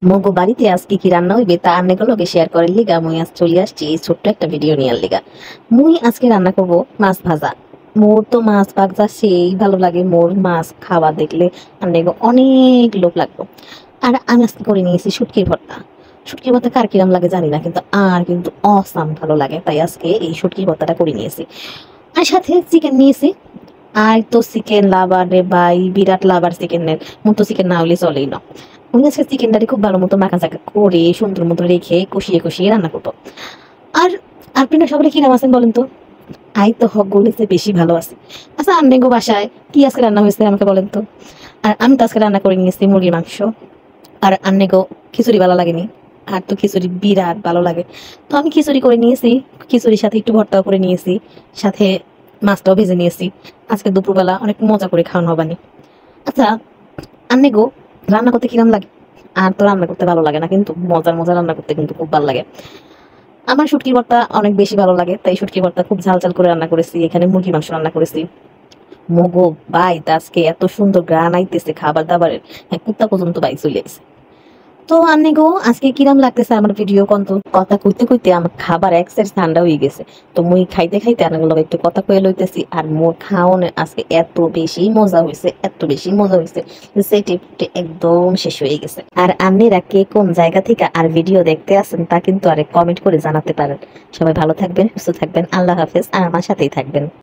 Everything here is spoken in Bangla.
মগো বাড়িতে আজকে কি রান্না হইবে তা আন্নেগুলোকে শেয়ার করার লিগা মুই আজ চলে আসছি এই ছোট্ট একটা ভিডিও নিয়ার লিগা। মুই আজকে রান্না করব মাছ ভাজা। মোর তো মাছ ভাজা সেই ভালো লাগে, মোর মাছ খাওয়া দেখলে আন্নেগো অনেক লোভ লাগলো। আর আমি আজকে করে নিয়েছি শুটকির ভর্তা। শুটকির ভর্তা কার কিরাম লাগে জানি না, কিন্তু আর কিন্তু অসাম ভালো লাগে, তাই আজকে এই শুটকির ভর্তাটা করে নিয়েছি। আর সাথে চিকেন নিয়েছি। আর তো চিকেন লাভার রে ভাই, বিরাট লাভার চিকেনের। মোর তো চিকেন না হলে চলেই না। আমি আজকে চিকেনটাকে খুব ভালো মতো মাখা চাকা করে সুন্দর মতো রেখে কষিয়ে কষিয়ে রান্না করবো। আর আপনারা সবাই কিরাম আছেন বলেন তো? আই তো হক বলেছে বেশি ভালো আছে। আচ্ছা, আন্নেগো বাসায় কি আজকে রান্না হয়েছে আমাকে বলেন তো? আর আমি তো আজকে রান্না করে নিয়েছি মুরগির মাংস। আর আন্নেগো খিচুড়ি ভালো লাগেনি? আর তো খিচুড়ি বিরাট ভালো লাগে। তো আমি খিচুড়ি করে নিয়েছি, খিচুড়ির সাথে একটু ভর্তাও করে নিয়েছি, সাথে মাছটাও ভেজে নিয়েছি। আজকে দুপুরবেলা অনেক মজা করে খাওয়ানো হবানি। আচ্ছা, আন্নেগো রান্না করতে কিরম লাগে? আর তো রান্না করতে ভালো লাগে না, কিন্তু মজার মজা রান্না করতে কিন্তু খুব ভালো লাগে। আমার শুটকির ভর্তা অনেক বেশি ভালো লাগে, তাই শুটকির ভর্তা খুব ঝাল ঝাল করে রান্না করেছি। এখানে মুরগি মাংস রান্না করেছি। মগো ভাই আজকে এত সুন্দর গ্রান আইতেছে খাবার দাবারের, হ্যাঁ কুত্তা পর্যন্ত বাই চলে এসে। তো আন্নে গো আজকে কিরাম লাগতেছে আমার ভিডিও কন্ত? কথা কইতে কইতে আমার খাবার এক সাইড ঠান্ডা হয়ে গেছে। তো মুই খাইতে খাইতে আন্নাগুলো একটু কথা কয়ে লইতেছি। আর মোর খাওয়ানো আজকে এত বেশি মজা হয়েছে, এত বেশি মজা হয়েছে যে সেটি একদম শেষ হয়ে গেছে। আর আন্নিরা কে কোন জায়গা থেকে আর ভিডিও দেখতে আসেন তা কিন্তু আরে কমেন্ট করে জানাতে পারেন। সবাই ভালো থাকবেন, সুস্থ থাকবেন, আল্লাহ হাফেজ, আর আমার সাথেই থাকবেন।